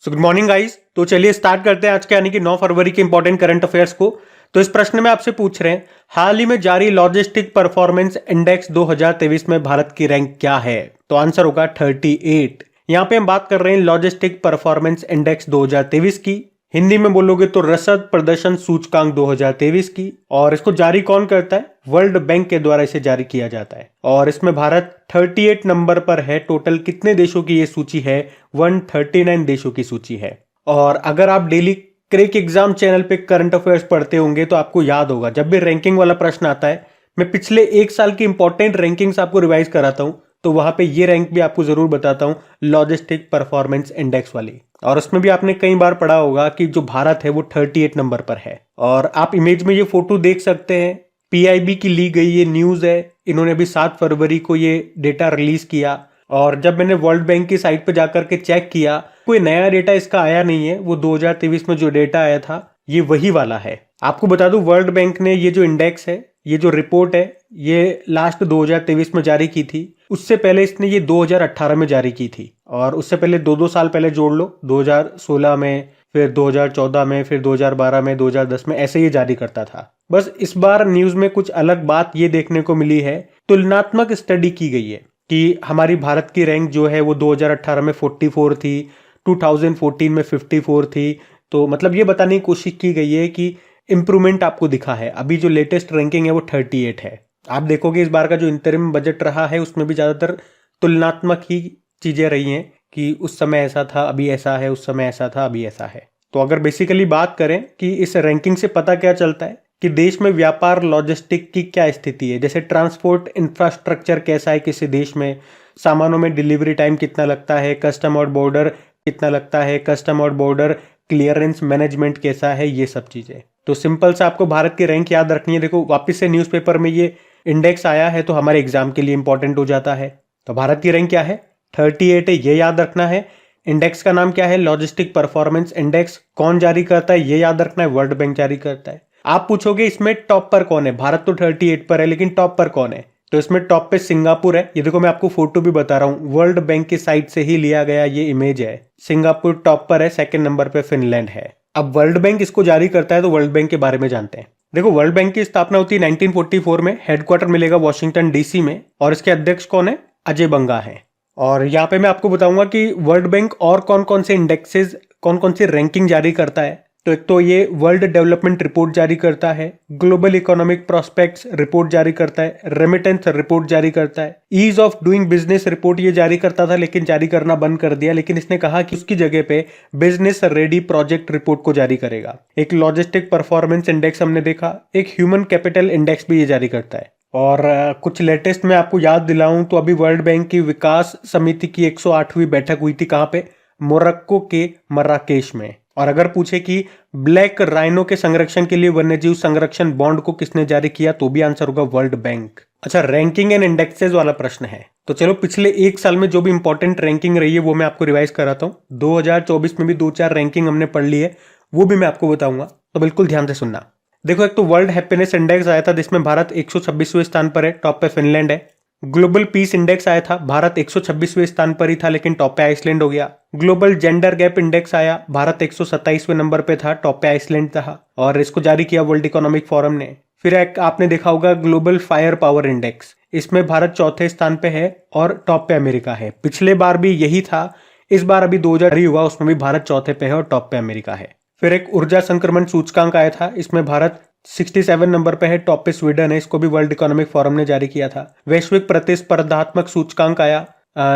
So good morning guys. तो चलिए start करते हैं आज के यानी कि 9 फरवरी के इंपॉर्टेंट करंट अफेयर्स को। तो इस प्रश्न में आपसे पूछ रहे हैं, हाल ही में जारी लॉजिस्टिक परफॉर्मेंस इंडेक्स 2023 में भारत की रैंक क्या है? तो आंसर होगा 38। यहाँ पे हम बात कर रहे हैं लॉजिस्टिक परफॉर्मेंस इंडेक्स 2023 की। हिंदी में बोलोगे तो रसद प्रदर्शन सूचकांक 2023 की। और इसको जारी कौन करता है? वर्ल्ड बैंक के द्वारा इसे जारी किया जाता है। और इसमें भारत 38 नंबर पर है। टोटल कितने देशों की ये सूची है? 139 देशों की सूची है। और अगर आप डेली क्रेक एग्जाम चैनल पे करंट अफेयर्स पढ़ते होंगे तो आपको याद होगा, जब भी रैंकिंग वाला प्रश्न आता है मैं पिछले एक साल की इंपॉर्टेंट रैंकिंग्स आपको रिवाइज कराता हूं। तो वहां पे ये रैंक भी आपको जरूर बताता हूं, लॉजिस्टिक परफॉर्मेंस इंडेक्स वाली। और उसमें भी आपने कई बार पढ़ा होगा कि जो भारत है वो 38 नंबर पर है। और आप इमेज में ये फोटो देख सकते हैं, पीआईबी की ली गई ये न्यूज है। इन्होंने भी 7 फरवरी को ये डेटा रिलीज किया। और जब मैंने वर्ल्ड बैंक की साइट पर जाकर के चेक किया, कोई नया डेटा इसका आया नहीं है। वो 2023 में जो डेटा आया था ये वही वाला है। आपको बता दूं, वर्ल्ड बैंक ने ये जो इंडेक्स है, ये जो रिपोर्ट है, ये लास्ट 2023 में जारी की थी। उससे पहले इसने ये 2018 में जारी की थी। और उससे पहले 2-2 साल पहले जोड़ लो, 2016 में, फिर 2014 में, फिर 2012 में, 2010 में, ऐसे ये जारी करता था। बस इस बार न्यूज में कुछ अलग बात ये देखने को मिली है। तुलनात्मक स्टडी की गई है कि हमारी भारत की रैंक जो है वो 2018 में 44 थी, 2014 में 54 थी। तो मतलब ये बताने की कोशिश की गई है कि इंप्रूवमेंट आपको दिखा है। अभी जो लेटेस्ट रैंकिंग है वो 38 है। आप देखोगे इस बार का जो इंतरिम बजट रहा है उसमें भी ज्यादातर तुलनात्मक ही चीजें रही हैं कि उस समय ऐसा था, अभी ऐसा है, उस समय ऐसा था, अभी ऐसा है। तो अगर बेसिकली बात करें कि इस रैंकिंग से पता क्या चलता है कि देश में व्यापार लॉजिस्टिक की क्या स्थिति है, जैसे ट्रांसपोर्ट इंफ्रास्ट्रक्चर कैसा है किसी देश में, सामानों में डिलीवरी टाइम कितना लगता है, कस्टम और बॉर्डर कितना लगता है, कस्टम और बॉर्डर क्लियरेंस मैनेजमेंट कैसा है, ये सब चीजें। तो सिंपल से आपको भारत की रैंक याद रखनी है। देखो वापस से न्यूज़पेपर में ये इंडेक्स आया है तो हमारे एग्जाम के लिए इंपॉर्टेंट हो जाता है। तो भारत की रैंक क्या है? 38 है, ये याद रखना है। इंडेक्स का नाम क्या है? Logistic performance index. कौन जारी करता है ये याद रखना है, वर्ल्ड बैंक जारी करता है। आप पूछोगे इसमें टॉप पर कौन है? भारत तो 38 पर है, लेकिन टॉप पर कौन है? तो इसमें टॉप पे सिंगापुर है। ये देखो मैं आपको फोटो भी बता रहा हूं, वर्ल्ड बैंक की साइट से ही लिया गया ये इमेज है। सिंगापुर टॉप पर है, सेकंड नंबर पे फिनलैंड है। अब वर्ल्ड बैंक इसको जारी करता है तो वर्ल्ड बैंक के बारे में जानते हैं। देखो वर्ल्ड बैंक की स्थापना होती है 1944 में। हेडक्वार्टर मिलेगा वॉशिंगटन डीसी में। और इसके अध्यक्ष कौन है? अजय बंगा है। और यहाँ पे मैं आपको बताऊंगा कि वर्ल्ड बैंक और कौन कौन से इंडेक्सेस, कौन कौन सी रैंकिंग जारी करता है। तो एक तो ये वर्ल्ड डेवलपमेंट रिपोर्ट जारी करता है, ग्लोबल इकोनॉमिक प्रोस्पेक्ट्स रिपोर्ट जारी करता है, रेमिटेंस रिपोर्ट जारी करता है, ease of doing business report ये जारी करता था लेकिन जारी करना बंद कर दिया। लेकिन इसने कहा कि उसकी जगह पे बिजनेस रेडी प्रोजेक्ट रिपोर्ट को जारी करेगा। एक लॉजिस्टिक परफॉर्मेंस इंडेक्स हमने देखा, एक ह्यूमन कैपिटल इंडेक्स भी ये जारी करता है। और कुछ लेटेस्ट में आपको याद दिलाऊं तो अभी वर्ल्ड बैंक की विकास समिति की 108वीं बैठक हुई थी। कहां पे? मोरक्को के मराकेश में। और अगर पूछे कि ब्लैक राइनो के संरक्षण के लिए वन्यजीव संरक्षण बॉन्ड को किसने जारी किया, तो भी आंसर होगा वर्ल्ड बैंक। अच्छा, रैंकिंग एंड इंडेक्सेस वाला प्रश्न है। तो चलो पिछले एक साल में जो भी इंपॉर्टेंट रैंकिंग रही है वो मैं आपको रिवाइज कराता हूँ। 2024 में भी 2-4 रैंकिंग हमने पढ़ ली है, वो भी मैं आपको बताऊंगा, तो बिल्कुल ध्यान से सुनना। देखो एक तो वर्ल्ड हैप्पीनेस इंडेक्स आया था जिसमें भारत 126वें स्थान पर है, टॉप पे फिनलैंड है। ग्लोबल पीस इंडेक्स आया था, भारत 126वें स्थान पर ही था लेकिन टॉप पे आइसलैंड हो गया। ग्लोबल जेंडर गैप इंडेक्स आया, भारत 127वें नंबर पे था, टॉप पे आइसलैंड था। और इसको जारी किया वर्ल्ड इकोनॉमिक फोरम ने। फिर एक आपने देखा होगा ग्लोबल फायर पावर इंडेक्स, इसमें भारत चौथे स्थान पे है और टॉप पे अमेरिका है। पिछले बार भी यही था, इस बार अभी 2000 हुआ उसमें भी भारत चौथे पे है और टॉप पे अमेरिका है। फिर एक ऊर्जा संक्रमण सूचकांक आया था, इसमें भारत 67 नंबर पे है, टॉप पे स्वीडन है। इसको भी वर्ल्ड इकोनॉमिक फोरम ने जारी किया था। वैश्विक प्रतिस्पर्धात्मक सूचकांक आया,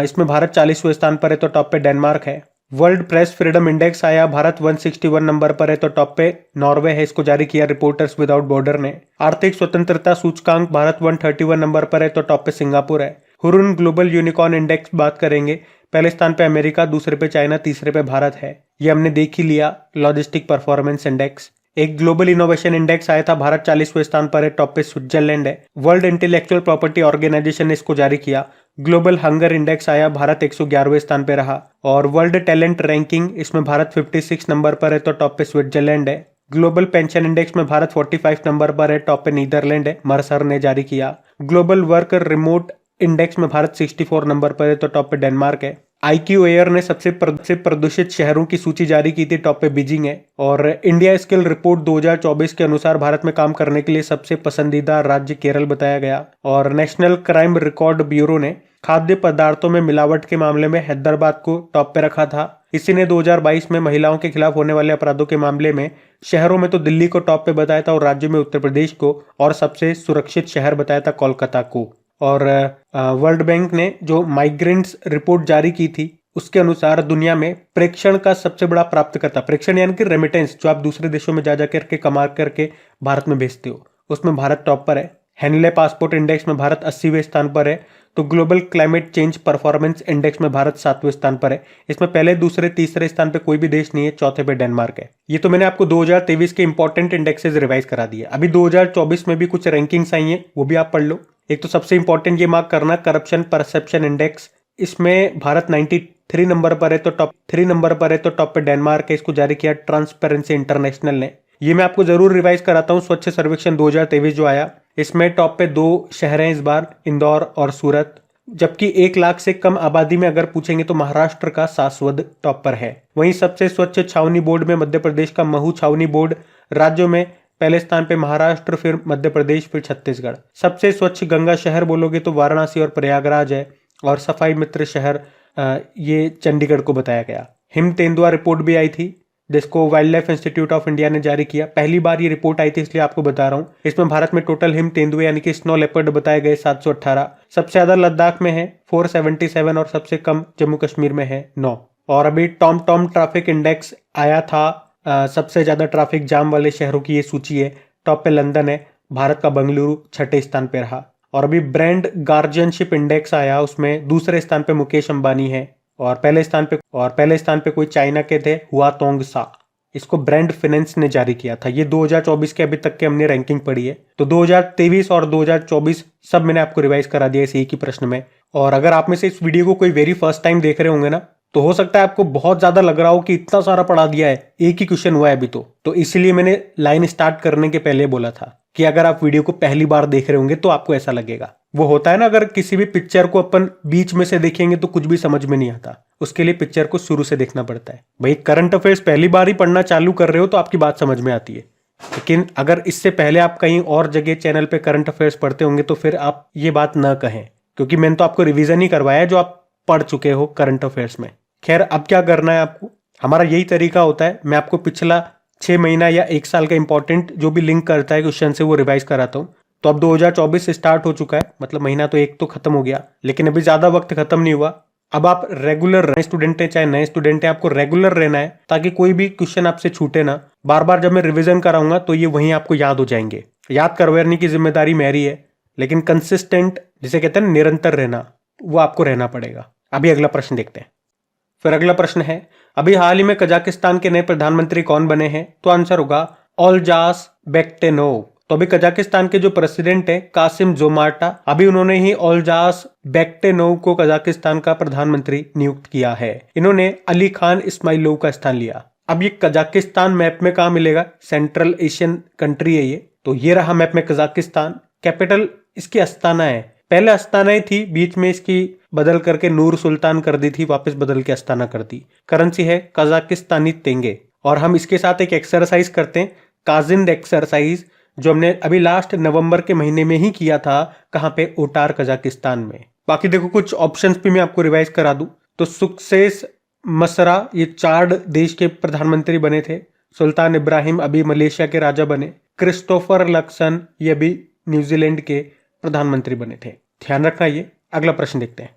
इसमें भारत 40वें स्थान पर है तो टॉप पे डेनमार्क है। वर्ल्ड प्रेस फ्रीडम इंडेक्स आया, भारत 161 नंबर पर है तो टॉप पे नॉर्वे है। इसको जारी किया रिपोर्टर्स विदाउट बॉर्डर ने। आर्थिक स्वतंत्रता सूचकांक भारत 131 नंबर पर है तो टॉप पे सिंगापुर है। हुरुन ग्लोबल यूनिकॉर्न इंडेक्स बात करेंगे, पहले स्थान पे अमेरिका, दूसरे पे चाइना, तीसरे पे भारत है। ये हमने देख ही लिया लॉजिस्टिक परफॉर्मेंस इंडेक्स। एक ग्लोबल इनोवेशन इंडेक्स आया था, भारत 40वें स्थान पर है, टॉप पे स्विट्जरलैंड है। वर्ल्ड इंटेलेक्चुअल प्रॉपर्टी ऑर्गेनाइजेशन ने इसको जारी किया। ग्लोबल हंगर इंडेक्स आया, भारत 111वें स्थान पे रहा। और वर्ल्ड टैलेंट रैंकिंग, इसमें भारत 56 नंबर पर है तो टॉप पे स्विट्जरलैंड है। ग्लोबल पेंशन इंडेक्स में भारत 45 नंबर पर है, टॉप पे नीदरलैंड है, मर्सर ने जारी किया। ग्लोबल वर्कर रिमोट इंडेक्स में भारत 64 नंबर पर है तो टॉप पे डेनमार्क है। IQAir ने सबसे प्रदूषित शहरों की सूची जारी की थी, टॉप पे बीजिंग है। और इंडिया स्किल रिपोर्ट 2024 के अनुसार भारत में काम करने के लिए सबसे पसंदीदा राज्य केरल बताया गया। और नेशनल क्राइम रिकॉर्ड ब्यूरो ने खाद्य पदार्थों में मिलावट के मामले में हैदराबाद को टॉप पे रखा था। इसी ने 2022 में महिलाओं के खिलाफ होने वाले अपराधों के मामले में शहरों में तो दिल्ली को टॉप पे बताया था, और राज्य में उत्तर प्रदेश को, और सबसे सुरक्षित शहर बताया था कोलकाता को। और वर्ल्ड बैंक ने जो माइग्रेंट्स रिपोर्ट जारी की थी उसके अनुसार दुनिया में प्रेक्षण का सबसे बड़ा प्राप्तकर्ता, प्रेक्षण यानी कि रेमिटेंस, जो आप दूसरे देशों में जा जा करके कमा करके भारत में भेजते हो, उसमें भारत टॉप पर है। हेनले पासपोर्ट इंडेक्स में भारत 80वें स्थान पर है। तो global climate change performance index में भारत 7वें स्थान पर है। इसमें पहले, दूसरे, तीसरे स्थान पे कोई भी देश नहीं है, चौथे पे डेनमार्क है। ये तो मैंने आपको 2023 के इंपॉर्टेंट इंडेक्सेस रिवाइज करा दिए। अभी 2024 में भी कुछ रैंकिंग्स आई हैं, वो भी आप पढ़ लो। एक तो सबसे इंपॉर्टेंट ये मार्क करना, करप्शन परसेप्शन इंडेक्स, इसमें भारत 93 नंबर पर है, तो टॉप पे डेनमार्क है। इसको जारी किया ट्रांसपेरेंसी इंटरनेशनल ने। ये मैं आपको जरूर रिवाइज कराता हूँ। स्वच्छ सर्वेक्षण 2023 जो आया, इसमें टॉप पे 2 शहर हैं इस बार, इंदौर और सूरत। जबकि 1 लाख से कम आबादी में अगर पूछेंगे तो महाराष्ट्र का सासवद टॉप पर है। वहीं सबसे स्वच्छ छावनी बोर्ड में मध्य प्रदेश का महू छावनी बोर्ड, राज्यों में पहले स्थान पे महाराष्ट्र, फिर मध्य प्रदेश, फिर छत्तीसगढ़। सबसे स्वच्छ गंगा शहर बोलोगे तो वाराणसी और प्रयागराज है। और सफाई मित्र शहर ये चंडीगढ़ को बताया गया। हिम तेंदुआ रिपोर्ट भी आई थी, जिसको wild life institute of India ने जारी किया। पहली बार ये रिपोर्ट आई थी, इसलिए आपको बता रहा हूँ। इसमें भारत में टोटल हिम तेंदुए यानी कि स्नो लेपर्ड बताए गए 718। सबसे ज्यादा लद्दाख में है 477, और सबसे कम जम्मू कश्मीर में है 9। और अभी टॉम ट्रैफिक इंडेक्स आया था, सबसे ज्यादा ट्रैफिक जाम वाले शहरों की ये सूची है। टॉप पे लंदन है, भारत का बेंगलुरु छठे स्थान पे रहा। और अभी ब्रांड गार्जियनशिप इंडेक्स आया, उसमें दूसरे स्थान पे मुकेश अंबानी है, और पहले स्थान पे कोई चाइना के थे, हुआ तोंग सा। इसको ब्रांड फाइनेंस ने जारी किया था। ये 2024 के अभी तक के हमने रैंकिंग पढ़ी है। तो 2023 और 2024 सब मैंने आपको रिवाइज करा दिया इस एक ही प्रश्न में। और अगर आप में से इस वीडियो को कोई वेरी फर्स्ट टाइम देख रहे होंगे ना, तो हो सकता है आपको बहुत ज्यादा लग रहा हो कि इतना सारा पढ़ा दिया है, एक ही क्वेश्चन हुआ है अभी तो इसीलिए मैंने लाइन स्टार्ट करने के पहले बोला था कि अगर आप वीडियो को पहली बार देख रहे होंगे तो आपको ऐसा लगेगा। वो होता है ना, अगर किसी भी पिक्चर को अपन बीच में से देखेंगे तो कुछ भी समझ में नहीं आता, उसके लिए पिक्चर को शुरू से देखना पड़ता है। भाई करंट अफेयर्स पहली बार ही पढ़ना चालू कर रहे हो तो आपकी बात समझ में आती है, लेकिन अगर इससे पहले आप कहीं और जगह चैनल पे करंट अफेयर्स पढ़ते होंगे तो फिर आप ये बात ना कहें, क्योंकि मैंने तो आपको रिवीजन ही करवाया है जो आप पढ़ चुके हो करंट अफेयर्स में। खैर, अब क्या करना है आपको, हमारा यही तरीका होता है, मैं आपको पिछला 6 महीना या 1 साल का इंपॉर्टेंट जो भी लिंक करता है क्वेश्चन से वो रिवाइज कराता हूँ। तो अब 2024 स्टार्ट हो चुका है, मतलब महीना तो 1 तो खत्म हो गया, लेकिन अभी ज्यादा वक्त खत्म नहीं हुआ। अब आप रेगुलर स्टूडेंट हैं चाहे नए स्टूडेंट हैं, आपको रेगुलर रहना है ताकि कोई भी क्वेश्चन आपसे छूटे ना। बार बार जब मैं रिवीजन कराऊंगा तो ये वहीं आपको याद हो जाएंगे। याद करवाने की जिम्मेदारी मेरी है, लेकिन कंसिस्टेंट, जिसे कहते हैं निरंतर रहना, वो आपको रहना पड़ेगा। अभी अगला प्रश्न देखते हैं। फिर अगला प्रश्न है, अभी हाल ही में कजाकिस्तान के नए प्रधानमंत्री कौन बने हैं? तो आंसर होगा ओल्जास बेक्टेनोव। तो अभी कजाकिस्तान के जो प्रेसिडेंट है कासिम जोमार्टा, अभी उन्होंने ही ओल्जास बेक्टेनोव को कजाकिस्तान का प्रधानमंत्री नियुक्त किया है। इन्होंने अली खान इस्माइलोव का स्थान लिया। अब ये कजाकिस्तान मैप में कहाँ मिलेगा? सेंट्रल एशियन कंट्री है ये। तो ये रहा मैप में कजाकिस्तान। कैपिटल इसकी अस्ताना है, पहले अस्ताना ही थी, बीच में इसकी बदल करके नूर सुल्तान कर दी थी, वापस बदल के अस्ताना कर दी। करेंसी है कजाकिस्तानी तेंगे। और हम इसके साथ एक एक्सरसाइज करते हैं, काजिंद एक्सरसाइज, जो हमने अभी लास्ट नवंबर के महीने में ही किया था। कहाँ पे? ओटार कजाकिस्तान में। बाकी देखो कुछ ऑप्शंस भी मैं आपको रिवाइज करा दूं तो सुक्सेस मसरा, ये चाड देश के प्रधानमंत्री बने थे। सुल्तान इब्राहिम अभी मलेशिया के राजा बने। क्रिस्टोफर लक्सन ये भी न्यूजीलैंड के प्रधानमंत्री बने थे। ध्यान रखना ये। अगला प्रश्न देखते हैं।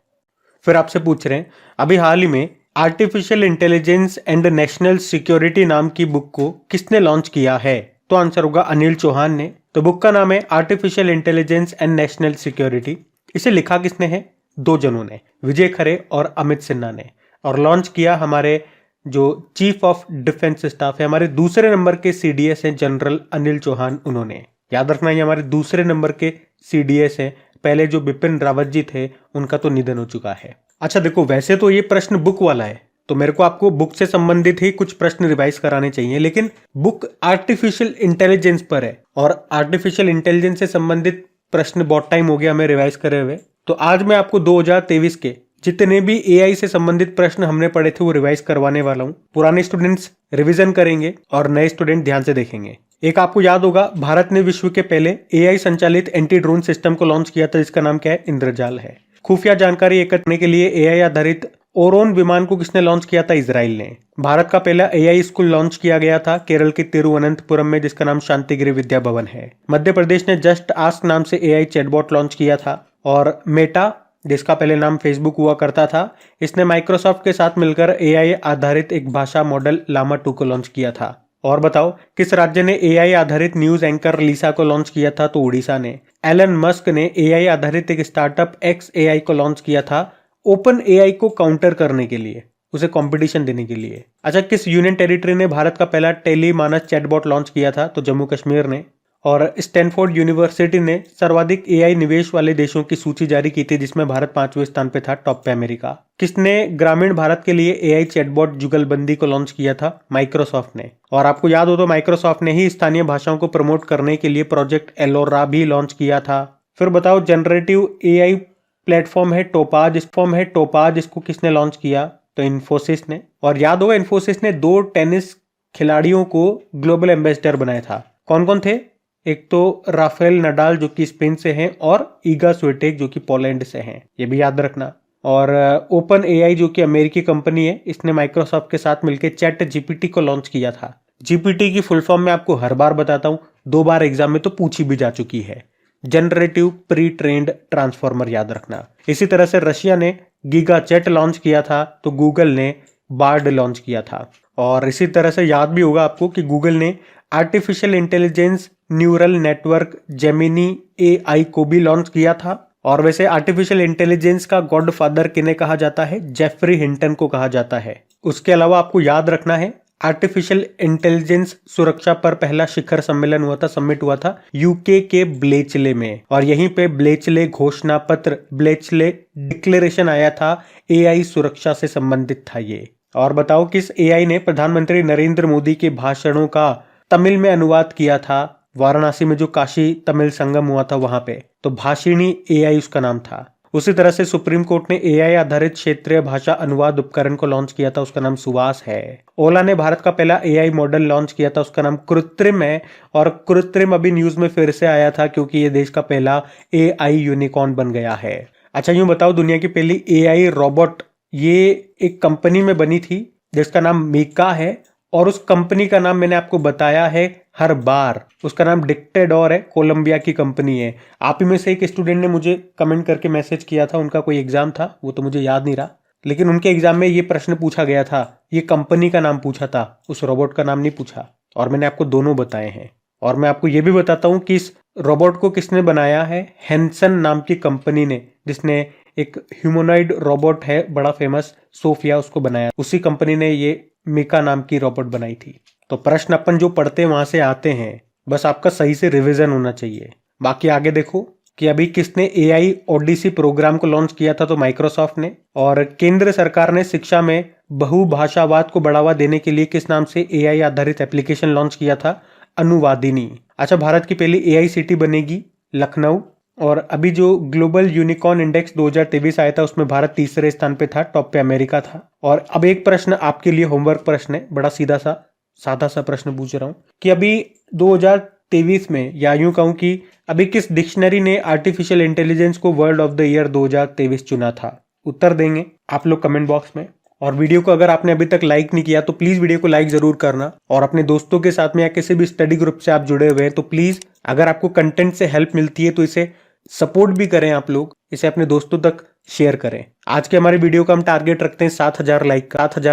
फिर आपसे पूछ रहे हैं, अभी हाल ही में artificial intelligence and national security नाम की बुक को किसने लॉन्च किया है? तो आंसर होगा अनिल चौहान ने। तो बुक का नाम है artificial intelligence and national security. इसे लिखा किसने है? 2 जनों ने, विजय खरे और अमित सिन्हा ने। और लॉन्च किया हमारे जो चीफ ऑफ डिफेंस स्टाफ है, हमारे दूसरे नंबर के CDS हैं जनरल अनिल चौहान, उन्होंने। याद रखना ये हमारे दूसरे नंबर के CDS हैं। पहले जो बिपिन रावत जी थे उनका तो निधन हो चुका है। अच्छा देखो, वैसे तो ये प्रश्न बुक वाला है, तो मेरे को आपको बुक से संबंधित ही कुछ प्रश्न रिवाइज कराने चाहिए, लेकिन बुक आर्टिफिशियल इंटेलिजेंस पर है और आर्टिफिशियल इंटेलिजेंस से संबंधित प्रश्न बहुत टाइम हो गया हमें रिवाइज करे हुए। तो आज मैं आपको 2023 के जितने भी एआई से संबंधित प्रश्न हमने पढ़े थे वो रिवाइज करवाने वाला हूँ। पुराने स्टूडेंट्स रिवीजन करेंगे और नए स्टूडेंट ध्यान से देखेंगे। एक आपको याद होगा, भारत ने विश्व के पहले एआई संचालित एंटी ड्रोन सिस्टम को लॉन्च किया था, जिसका नाम क्या है? इंद्रजाल है। खुफिया जानकारी एकत्र करने के लिए एआई आधारित ओरोन विमान को किसने लॉन्च किया था? इजराइल ने। भारत का पहला एआई स्कूल लॉन्च किया गया था केरल के तिरुवनंतपुरम में, जिसका नाम शांतिगिरी विद्या भवन है। मध्य प्रदेश ने जस्ट आस्क नाम से एआई चैटबॉट लॉन्च किया था। और मेटा, जिसका पहले नाम फेसबुक हुआ करता था, इसने माइक्रोसॉफ्ट के साथ मिलकर एआई आधारित एक भाषा मॉडल लामा 2 को लॉन्च किया था। और बताओ, किस राज्य ने एआई आधारित न्यूज एंकर लिसा को लॉन्च किया था? तो उड़ीसा ने। एलन मस्क ने एआई आधारित एक स्टार्टअप एक्स एआई को लॉन्च किया था ओपन एआई को काउंटर करने के लिए, उसे कंपटीशन देने के लिए। अच्छा, किस यूनियन टेरिटरी ने भारत का पहला टेली मानस चैटबॉट लॉन्च किया था? तो जम्मू कश्मीर ने। और स्टैनफोर्ड यूनिवर्सिटी ने सर्वाधिक एआई निवेश वाले देशों की सूची जारी की थी, जिसमें भारत 5वें स्थान पे था, टॉप पे अमेरिका। किसने ग्रामीण भारत के लिए एआई चैटबॉट जुगलबंदी को लॉन्च किया था? माइक्रोसॉफ्ट ने। और आपको याद हो तो माइक्रोसॉफ्ट ने ही स्थानीय भाषाओं को प्रमोट करने के लिए प्रोजेक्ट एलोरा भी लॉन्च किया था। फिर बताओ, जनरेटिव एआई प्लेटफॉर्म है टोपाज, इसको किसने लॉन्च किया? तो इन्फोसिस ने। और याद होगा, इन्फोसिस ने 2 टेनिस खिलाड़ियों को ग्लोबल एम्बेसडर बनाया था। कौन कौन थे? एक तो राफेल नडाल जो कि स्पेन से हैं, और ईगा स्विटेक जो कि पोलैंड से हैं, ये भी याद रखना। और ओपन एआई जो कि अमेरिकी कंपनी है, इसने माइक्रोसॉफ्ट के साथ मिलकर चैट जीपीटी को लॉन्च किया था। जीपीटी की फुल फॉर्म मैं आपको हर बार बताता हूं, 2 बार एग्जाम में तो पूछी भी जा चुकी है। जनरेटिव प्री ट्रेन्ड ट्रांसफॉर्मर, याद रखना। इसी तरह से रशिया ने गीगा चैट लॉन्च किया था, तो गूगल ने बार्ड लॉन्च किया था। और इसी तरह से याद भी होगा आपको कि गूगल ने artificial intelligence neural network Gemini AI को भी लॉन्च किया था। और वैसे आर्टिफिशियल इंटेलिजेंस का गॉडफादर किन्हें कहा जाता है? जेफरी हिंटन को कहा जाता है। उसके अलावा आपको याद रखना है, आर्टिफिशियल इंटेलिजेंस सुरक्षा पर पहला शिखर सम्मेलन हुआ था, समिट हुआ था यूके के ब्लेचले में। और यहीं पे ब्लेचले घोषणा पत्र, ब्लेचले डिक्लेरेशन आया था, एआई सुरक्षा से संबंधित था ये। और बताओ, किस एआई ने प्रधानमंत्री नरेंद्र मोदी के भाषणों का तमिल में अनुवाद किया था? वाराणसी में जो काशी तमिल संगम हुआ था वहां पे, तो भाषिणी एआई उसका नाम था। उसी तरह से सुप्रीम कोर्ट ने एआई आधारित क्षेत्रीय भाषा अनुवाद उपकरण को लॉन्च किया था, उसका नाम सुवास है। ओला ने भारत का पहला एआई मॉडल लॉन्च किया था, उसका नाम कृत्रिम है। और कृत्रिम अभी न्यूज में फिर से आया था, क्योंकि ये देश का पहला एआई यूनिकॉर्न बन गया है। अच्छा, यूं बताओ, दुनिया की पहली एआई रोबोट ये एक कंपनी में बनी थी, जिसका नाम मीका है। और उस कंपनी का नाम मैंने आपको बताया है हर बार, उसका नाम डिक्टेडोर है, कोलंबिया की कंपनी है। आप ही में से एक स्टूडेंट ने मुझे कमेंट करके मैसेज किया था, उनका कोई एग्जाम था, वो तो मुझे याद नहीं रहा, लेकिन उनके एग्जाम में ये प्रश्न पूछा गया था, ये कंपनी का नाम पूछा था, उस रोबोट का नाम नहीं पूछा। और मैंने आपको दोनों बताए हैं। और मैं आपको ये भी बताता हूँ कि इस रोबोट को किसने बनाया है? हैंसन नाम की कंपनी ने, जिसने एक ह्यूमनॉइड रोबोट है बड़ा फेमस, सोफिया, उसको बनाया। उसी कंपनी ने ये मीका नाम की रोबोट बनाई थी। तो प्रश्न अपन जो पढ़ते हैं वहां से आते हैं, बस आपका सही से रिवीजन होना चाहिए। बाकी आगे देखो कि अभी किसने एआई ओडिसी प्रोग्राम को लॉन्च किया था? तो माइक्रोसॉफ्ट ने। और केंद्र सरकार ने शिक्षा में बहुभाषावाद को बढ़ावा देने के लिए किस नाम से एआई आधारित एप्लीकेशन लॉन्च किया था? अनुवादिनी। अच्छा, भारत की पहली एआई सिटी बनेगी लखनऊ। और अभी जो ग्लोबल यूनिकॉर्न इंडेक्स 2023 आया था, उसमें भारत 3रे स्थान पे था, टॉप पे अमेरिका था। और अब एक प्रश्न आपके लिए होमवर्क प्रश्न है, बड़ा सीधा सा सादा सा प्रश्न पूछ रहा हूं कि अभी 2023 में, या यूं कहूं कि अभी किस डिक्शनरी ने आर्टिफिशियल इंटेलिजेंस को वर्ड ऑफ द ईयर 2023 चुना था? उत्तर देंगे आप लोग कमेंट बॉक्स में। और वीडियो को अगर आपने अभी तक लाइक नहीं किया तो प्लीज वीडियो को लाइक जरूर करना। और अपने दोस्तों के साथ में या किसी भी स्टडी ग्रुप से आप जुड़े हुए हैं तो प्लीज, अगर आपको कंटेंट से हेल्प मिलती है तो इसे सपोर्ट भी करें, आप लोग इसे अपने दोस्तों तक शेयर करें। आज के हमारे वीडियो का हम टारगेट रखते हैं 7000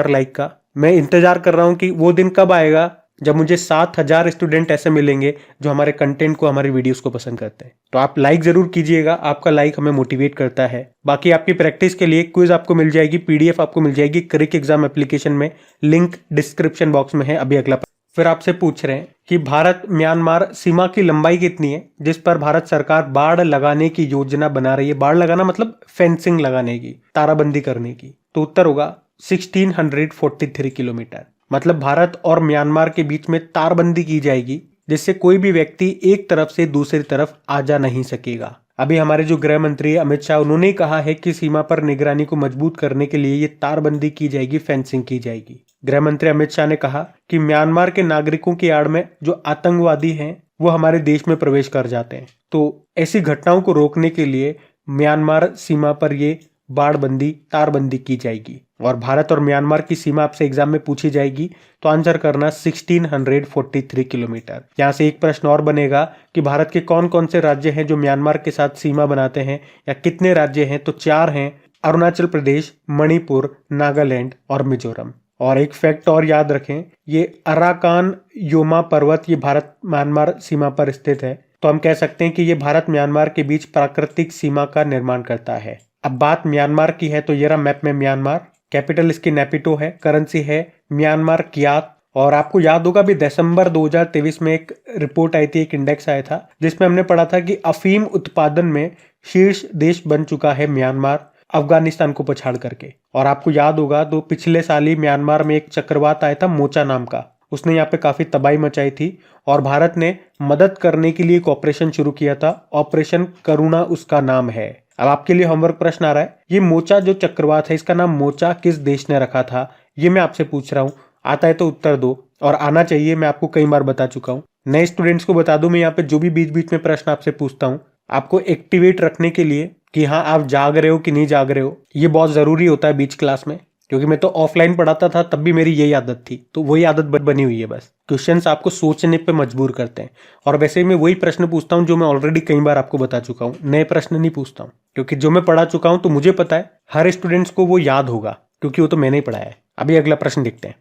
लाइक का। मैं इंतजार कर रहा हूं कि वो दिन कब आएगा जब मुझे 7000 स्टूडेंट ऐसे मिलेंगे जो हमारे कंटेंट को, हमारे वीडियोस को पसंद करते हैं। तो आप लाइक जरूर कीजिएगा, आपका लाइक हमें मोटिवेट करता है। बाकी आपकी प्रैक्टिस के लिए क्विज आपको मिल जाएगी, पीडीएफ आपको मिल जाएगी क्रिक एग्जाम एप्लीकेशन में, लिंक डिस्क्रिप्शन बॉक्स में है। अभी अगला फिर आपसे पूछ रहे हैं कि भारत म्यांमार सीमा की लंबाई कितनी है जिस पर भारत सरकार बाढ़ लगाने की योजना बना रही है? बाढ़ लगाना मतलब फेंसिंग लगाने की, ताराबंदी करने की। तो उत्तर होगा 1643 किलोमीटर। मतलब भारत और म्यांमार के बीच में तारबंदी की जाएगी, जिससे कोई भी व्यक्ति एक तरफ से दूसरी तरफ आ जा नहीं सकेगा। अभी हमारे जो गृह मंत्री अमित शाह उन्होंने कहा है कि सीमा पर निगरानी को मजबूत करने के लिए ये तारबंदी की जाएगी, फेंसिंग की जाएगी। गृह मंत्री अमित शाह ने कहा कि म्यांमार के नागरिकों की आड़ में जो आतंकवादी हैं वो हमारे देश में प्रवेश कर जाते हैं, तो ऐसी घटनाओं को रोकने के लिए म्यांमार सीमा पर ये बाड़बंदी, तारबंदी की जाएगी। और भारत और म्यांमार की सीमा आपसे एग्जाम में पूछी जाएगी तो आंसर करना 1643 किलोमीटर। यहाँ से एक प्रश्न और बनेगा कि भारत के कौन कौन से राज्य हैं जो म्यांमार के साथ सीमा बनाते हैं, या कितने राज्य हैं, तो 4 हैं, अरुणाचल प्रदेश, मणिपुर, नागालैंड और मिजोरम। और एक फैक्ट और याद रखें, ये अराकान योमा पर्वत ये भारत म्यांमार सीमा पर स्थित है, तो हम कह सकते हैं कि ये भारत म्यांमार के बीच प्राकृतिक सीमा का निर्माण करता है। अब बात म्यांमार की है तो ये रहा मैप में म्यांमार, कैपिटल इसकी नेपिटो है, करेंसी है म्यांमार कियात। और आपको याद होगा भी दिसंबर 2023 में एक रिपोर्ट आई थी, एक इंडेक्स आया था जिसमें हमने पढ़ा था कि अफीम उत्पादन में शीर्ष देश बन चुका है म्यांमार, अफगानिस्तान को पछाड़ करके। और आपको याद होगा तो पिछले साल ही म्यांमार में एक चक्रवात आया था मोचा नाम का, उसने यहाँ पे काफी तबाही मचाई थी और भारत ने मदद करने के लिए एक ऑपरेशन शुरू किया था, ऑपरेशन करुणा उसका नाम है। अब आपके लिए होमवर्क प्रश्न आ रहा है, ये मोचा जो चक्रवात है इसका नाम मोचा किस देश ने रखा था, ये मैं आपसे पूछ रहा हूँ। आता है तो उत्तर दो, और आना चाहिए, मैं आपको कई बार बता चुका हूँ। नए स्टूडेंट्स को बता दूं, मैं यहाँ पे जो भी बीच बीच में प्रश्न आपसे पूछता हूँ आपको एक्टिवेट रखने के लिए कि हाँ आप जाग रहे हो कि नहीं जाग रहे हो, ये बहुत जरूरी होता है बीच क्लास में, क्योंकि मैं तो ऑफलाइन पढ़ाता था तब भी मेरी यही आदत थी, तो वही आदत बनी हुई है। बस क्वेश्चंस आपको सोचने पे मजबूर करते हैं, और वैसे मैं वही प्रश्न पूछता हूँ जो मैं ऑलरेडी कई बार आपको बता चुका हूँ, नए प्रश्न नहीं पूछता हूँ, क्योंकि जो मैं पढ़ा चुका हूँ तो मुझे पता है हर स्टूडेंट्स को वो याद होगा, क्योंकि वो तो मैंने ही पढ़ाया है। अभी अगला प्रश्न देखते हैं।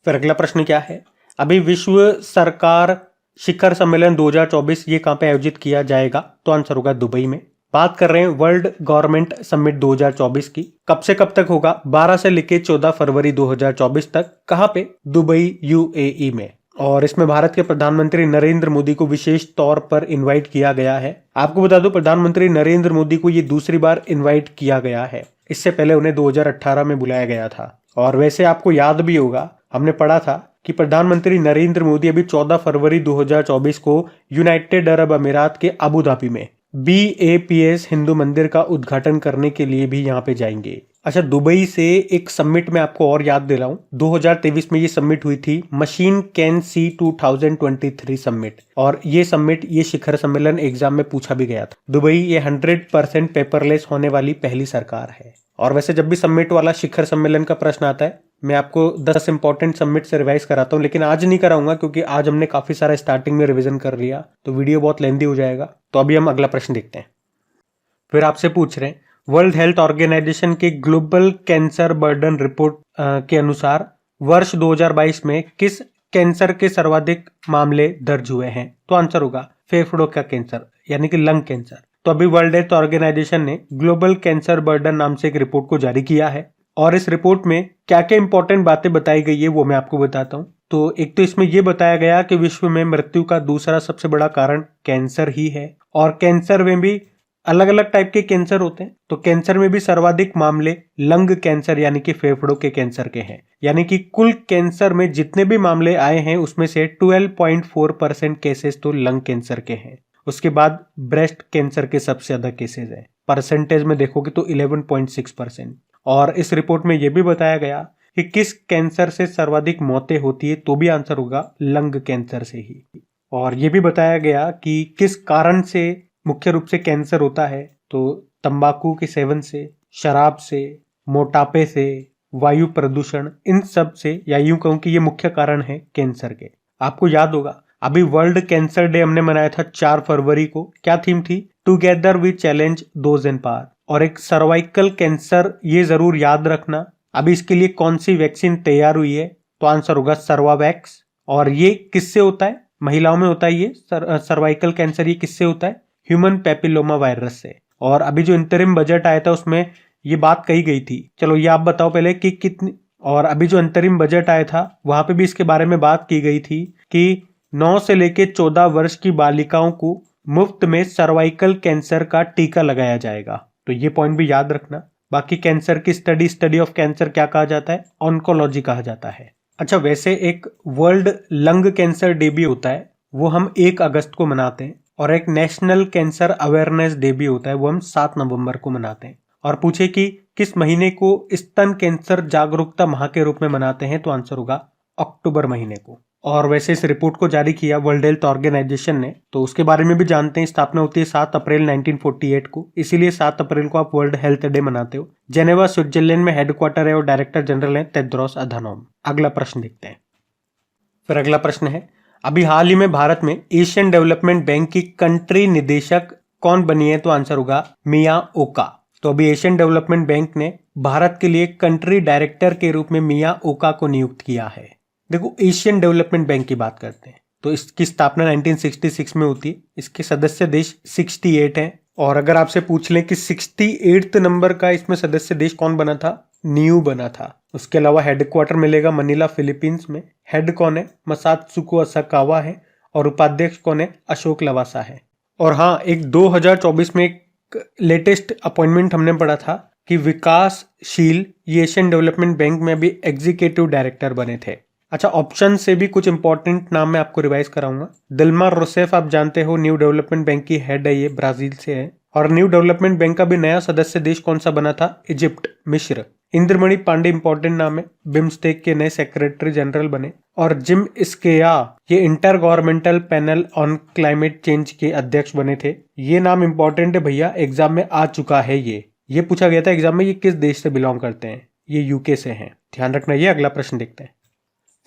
फिर अगला प्रश्न क्या है, अभी विश्व सरकार शिखर सम्मेलन 2024 ये कहाँ पे आयोजित किया जाएगा, तो आंसर होगा दुबई में। बात कर रहे हैं वर्ल्ड गवर्नमेंट समिट 2024 की, कब से कब तक होगा, 12 से लेके 14 फरवरी 2024 तक। कहाँ पे, दुबई यूएई में। और इसमें भारत के प्रधानमंत्री नरेंद्र मोदी को विशेष तौर पर इनवाइट किया गया है। आपको बता दो प्रधानमंत्री नरेंद्र मोदी को ये दूसरी बार इनवाइट किया गया है, इससे पहले उन्हें 2018 में बुलाया गया था। और वैसे आपको याद भी होगा, हमने पढ़ा था कि प्रधानमंत्री नरेंद्र मोदी अभी 14 फरवरी 2024 को यूनाइटेड अरब अमीरात के अबू धाबी में BAPS हिंदू मंदिर का उद्घाटन करने के लिए भी यहाँ पे जाएंगे। अच्छा, दुबई से एक समिट में आपको और याद दे रहा हूँ, 2023 में ये समिट हुई थी, मशीन कैन सी 2023 समिट। और ये समिट, ये शिखर सम्मेलन एग्जाम में पूछा भी गया था। दुबई ये 100% पेपरलेस होने वाली पहली सरकार है। और वैसे जब भी समिट वाला शिखर सम्मेलन का प्रश्न आता है मैं आपको 10 इंपॉर्टेंट समिट से रिवाइज कराता हूँ, लेकिन आज नहीं कराऊंगा क्योंकि आज हमने काफी सारा स्टार्टिंग में रिवीजन कर लिया तो वीडियो बहुत लेंदी हो जाएगा। तो अभी हम अगला प्रश्न देखते हैं। फिर आपसे पूछ रहे हैं, वर्ल्ड हेल्थ ऑर्गेनाइजेशन के ग्लोबल कैंसर बर्डन रिपोर्ट के अनुसार वर्ष 2022 में किस कैंसर के सर्वाधिक मामले दर्ज हुए हैं, तो आंसर होगा फेफड़ों का कैंसर यानी कि लंग कैंसर। तो अभी वर्ल्ड हेल्थ ऑर्गेनाइजेशन ने ग्लोबल कैंसर बर्डन नाम से एक रिपोर्ट को जारी किया है, और इस रिपोर्ट में क्या क्या इंपॉर्टेंट बातें बताई गई है वो मैं आपको बताता हूँ। तो एक तो इसमें यह बताया गया कि विश्व में मृत्यु का दूसरा सबसे बड़ा कारण कैंसर ही है, और कैंसर में भी अलग अलग टाइप के कैंसर होते हैं। तो कैंसर में भी सर्वाधिक मामले लंग कैंसर यानी कि फेफड़ों के कैंसर के हैं, यानी कि कुल कैंसर में जितने भी मामले आए हैं उसमें से 12.4% केसेस तो लंग कैंसर के हैं। उसके बाद ब्रेस्ट कैंसर के सबसे ज्यादा केसेस हैं, परसेंटेज में देखोगे तो 11.6%। और इस रिपोर्ट में यह भी बताया गया कि किस कैंसर से सर्वाधिक मौतें होती है, तो भी आंसर होगा लंग कैंसर से ही। और यह भी बताया गया कि किस कारण से मुख्य रूप से कैंसर होता है, तो तंबाकू के सेवन से, शराब से, मोटापे से, वायु प्रदूषण, इन सब से, या यूं कहूं कि ये मुख्य कारण है कैंसर के। आपको याद होगा अभी वर्ल्ड कैंसर डे हमने मनाया था 4 फरवरी को, क्या थीम थी, together we challenge those in power. और एक सर्वाइकल कैंसर, ये जरूर याद रखना। अभी इसके लिए कौन सी वैक्सीन तैयार हुई है, तो आंसर होगा सर्वावैक्स। और ये किससे होता है, महिलाओं में होता है ये सर्वाइकल कैंसर। ये किससे होता है, ह्यूमन पैपिलोमा वायरस से। और अभी जो इंतरिम बजट आया था उसमें ये बात कही गई थी। चलो ये आप बताओ पहले कि कितनी, और अभी जो अंतरिम बजट आया था वहां पे भी इसके बारे में बात की गई थी कि 9 से लेके 14 वर्ष की बालिकाओं को मुफ्त में सर्वाइकल कैंसर का टीका लगाया जाएगा। तो ये पॉइंट भी याद रखना। बाकी कैंसर की स्टडी ऑफ कैंसर क्या कहा जाता है, ऑन्कोलॉजी कहा जाता है। अच्छा, वैसे एक वर्ल्ड लंग कैंसर डे भी होता है, वो हम 1 अगस्त को मनाते हैं। और एक नेशनल कैंसर अवेयरनेस डे भी होता है, वो हम 7 नवंबर को मनाते हैं। और पूछे कि किस महीने को स्तन कैंसर जागरूकता माह के रूप में मनाते हैं, तो आंसर होगा अक्टूबर महीने को। और वैसे इस रिपोर्ट को जारी किया वर्ल्ड हेल्थ ऑर्गेनाइजेशन ने, तो उसके बारे में भी जानते हैं। स्थापना होती है 7 अप्रैल 1948 को, इसीलिए 7 अप्रैल को आप वर्ल्ड हेल्थ डे मनाते हो। जेनेवा स्विट्जरलैंड में हेडक्वार्टर है और डायरेक्टर जनरल है टेड्रोस अधानोम। अगला प्रश्न देखते हैं। फिर अगला प्रश्न है, अभी हाल ही में भारत में एशियन डेवलपमेंट बैंक की कंट्री निदेशक कौन बनी है, तो आंसर होगा मिया ओका। तो अभी एशियन डेवलपमेंट बैंक ने भारत के लिए कंट्री डायरेक्टर के रूप में मिया ओका को नियुक्त किया है। देखो, एशियन डेवलपमेंट बैंक की बात करते हैं तो इसकी स्थापना 1966 में होती है। इसके सदस्य देश 68 हैं। और अगर आपसे पूछ लें कि 68 नंबर का इसमें सदस्य देश कौन बना था, न्यू बना था। उसके अलावा हेडक्वार्टर मिलेगा मनीला फिलीपींस में। हेड कौन है, मसात्सुको असाकावा है। और उपाध्यक्ष कौन है, अशोक लवासा है। और हाँ, एक 2024 में एक लेटेस्ट अपॉइंटमेंट हमने पढ़ा था कि विकासशील एशियन डेवलपमेंट बैंक में भी एग्जीक्यूटिव डायरेक्टर बने थे। अच्छा, ऑप्शन से भी कुछ इंपॉर्टेंट नाम मैं आपको रिवाइज कराऊंगा। दिल्मा रोसेफ आप जानते हो, न्यू डेवलपमेंट बैंक की हेड है, ये ब्राजील से है। और न्यू डेवलपमेंट बैंक का भी नया सदस्य देश कौन सा बना था, इजिप्ट, मिस्र। इंद्रमणि पांडे इंपॉर्टेंट नाम है, बिम्स्टेक के नए सेक्रेटरी जनरल बने। और जिम स्केया ये inter governmental panel on climate change के अध्यक्ष बने थे। ये नाम इंपॉर्टेंट है भैया, एग्जाम में आ चुका है। ये पूछा गया था एग्जाम में, ये किस देश से बिलोंग करते हैं, ये यूके से हैं, ध्यान रखना। ये अगला प्रश्न देखते हैं।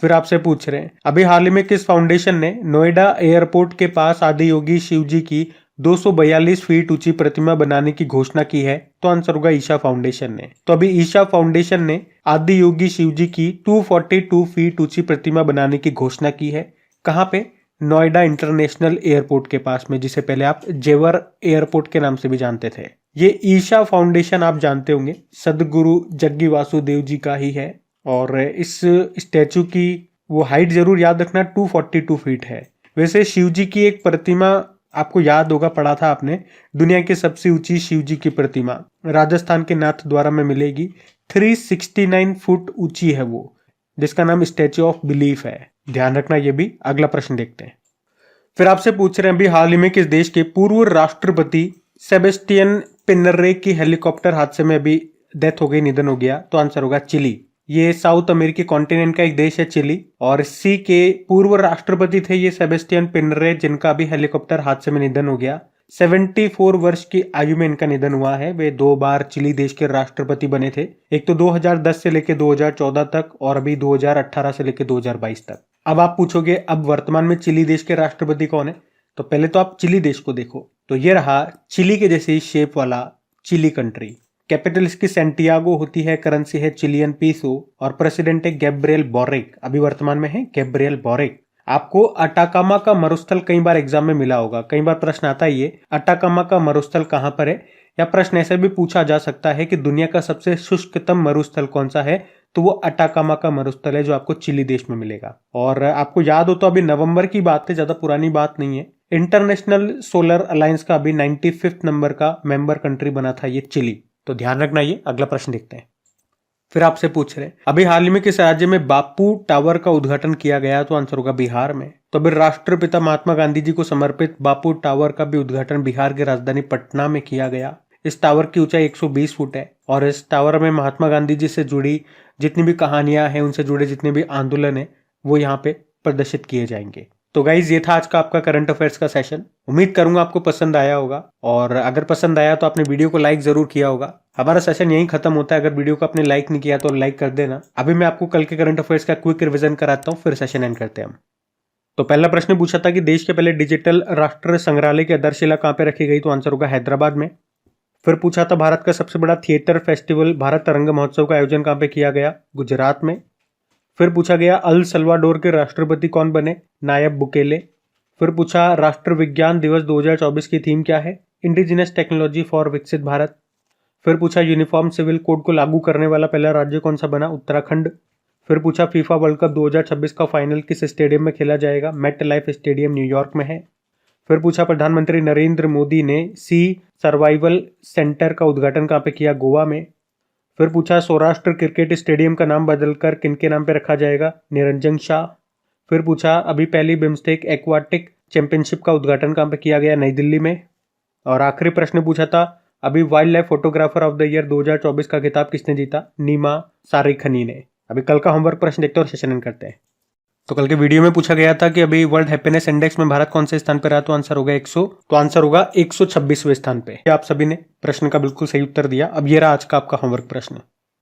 फिर आपसे पूछ रहे हैं, अभी हाल ही में किस फाउंडेशन ने नोएडा एयरपोर्ट के पास आदि योगी शिव जी की 242 फीट ऊंची प्रतिमा बनाने की घोषणा की है, तो आंसर होगा ईशा फाउंडेशन ने। तो अभी ईशा फाउंडेशन ने आदि योगी शिव जी की 242 फीट ऊंची प्रतिमा बनाने की घोषणा की है। कहाँ पे, नोएडा इंटरनेशनल एयरपोर्ट के पास में, जिसे पहले आप जेवर एयरपोर्ट के नाम से भी जानते थे। ये ईशा फाउंडेशन आप जानते होंगे सदगुरु जग्गी वासुदेव जी का ही है। और इस स्टैचू की वो हाइट जरूर याद रखना, 242 फीट है। वैसे शिव जी की एक प्रतिमा आपको याद होगा, पढ़ा था आपने, दुनिया की सबसे ऊंची शिव जी की प्रतिमा राजस्थान के नाथ द्वारा में मिलेगी। 369 फुट ऊंची है वो, जिसका नाम स्टैचू ऑफ बिलीफ है, ध्यान रखना ये भी। अगला प्रश्न देखते हैं। फिर आपसे पूछ रहे हैं, अभी हाल ही में किस देश के पूर्व राष्ट्रपति सेबेस्टियन पिनर्रे की हेलीकॉप्टर हादसे में अभी डेथ हो गई, निधन हो गया, तो आंसर होगा चिली। ये साउथ अमेरिकी कॉन्टिनेंट का एक देश है चिली, और इसी के पूर्व राष्ट्रपति थे ये सेबेस्टियन पिनरे, जिनका भी हेलीकॉप्टर हादसे में निधन हो गया। 74 वर्ष की आयु में इनका निधन हुआ है। वे 2 बार चिली देश के राष्ट्रपति बने थे, एक तो 2010 से लेकर 2014 तक, और अभी 2018 से लेकर 2022 तक। अब आप पूछोगे, अब वर्तमान में चिली देश के राष्ट्रपति कौन है, तो पहले तो आप चिली देश को देखो, तो ये रहा चिली के जैसे शेप वाला चिली कंट्री। कैपिटल इसकी सेंटियागो होती है, करेंसी है चिलियन पीसो, और प्रेसिडेंट है गैब्रियल बोरिक, अभी वर्तमान में है गैब्रियल बोरिक। आपको अटाकामा का मरुस्थल कई बार एग्जाम में मिला होगा, कई बार प्रश्न आता है ये अटाकामा का मरुस्थल कहां पर है, या प्रश्न ऐसे भी पूछा जा सकता है कि दुनिया का सबसे शुष्कतम मरुस्थल कौन सा है, तो वो अटाकामा का मरुस्थल है, जो आपको चिली देश में मिलेगा। और आपको याद हो तो अभी नवंबर की बात है, ज्यादा पुरानी बात नहीं है। इंटरनेशनल सोलर अलायंस का अभी 95 नंबर का मेंबर कंट्री बना था ये चिली, तो ध्यान रखना ये। अगला प्रश्न देखते हैं। फिर आपसे पूछ रहे हैं, अभी हाल ही में किस राज्य में बापू टावर का उद्घाटन किया गया, तो आंसर होगा बिहार में। तो अभी राष्ट्रपिता महात्मा गांधी जी को समर्पित बापू टावर का भी उद्घाटन बिहार की राजधानी पटना में किया गया। इस टावर की ऊंचाई 120 फुट है, और इस टावर में महात्मा गांधी जी से जुड़ी जितनी भी कहानियां हैं, उनसे जुड़े जितने भी आंदोलन है, वो यहाँ पे प्रदर्शित किए जाएंगे। तो गाइज, ये था आज का आपका करंट अफेयर्स का सेशन। उम्मीद करूंगा आपको पसंद आया होगा, और अगर पसंद आया तो आपने वीडियो को लाइक जरूर किया होगा। हमारा सेशन यहीं खत्म होता है, अगर वीडियो को आपने लाइक नहीं किया तो लाइक कर देना। अभी मैं आपको कल के करंट अफेयर्स का क्विक रिवीजन कराता हूँ, फिर सेशन एंड करते हैं हम। तो पहला प्रश्न पूछा था कि देश के पहले डिजिटल राष्ट्रीय संग्रहालय की आधारशिला कहाँ पे रखी गई, तो आंसर होगा हैदराबाद में। फिर पूछा था भारत का सबसे बड़ा थिएटर फेस्टिवल भारत तरंग महोत्सव का आयोजन कहाँ पे किया गया, गुजरात में। फिर पूछा गया अल सल्वाडोर के राष्ट्रपति कौन बने, नायब बुकेले। फिर पूछा राष्ट्र विज्ञान दिवस 2024 की थीम क्या है, इंडिजिनस टेक्नोलॉजी फॉर विकसित भारत। फिर पूछा यूनिफॉर्म सिविल कोड को लागू करने वाला पहला राज्य कौन सा बना, उत्तराखंड। फिर पूछा फीफा वर्ल्ड कप 2026 का फाइनल किस स्टेडियम में खेला जाएगा, मेट लाइफ स्टेडियम न्यूयॉर्क में है। फिर पूछा प्रधानमंत्री नरेंद्र मोदी ने सी सर्वाइवल सेंटर का उद्घाटन कहाँ पे किया, गोवा में। फिर पूछा सौराष्ट्र क्रिकेट स्टेडियम का नाम बदलकर किनके नाम पे रखा जाएगा, निरंजन शाह। फिर पूछा अभी पहली बिम्स्टेक एक्वाटिक चैंपियनशिप का उद्घाटन कहाँ पे किया गया? नई दिल्ली में। और आखिरी प्रश्न पूछा था, अभी wild life photographer of the year 2024 का खिताब किसने जीता? नीमा सारिखनी ने। अभी कल का होमवर्क प्रश्न देखते हैं और सेशन एंड करते हैं। तो कल के वीडियो में पूछा गया था कि अभी वर्ल्ड हैप्पीनेस इंडेक्स में भारत कौन से स्थान पर रहा? तो आंसर होगा 126वें स्थान पे। आप सभी ने प्रश्न का बिल्कुल सही उत्तर दिया। अब ये रहा आज का आपका होमवर्क प्रश्न।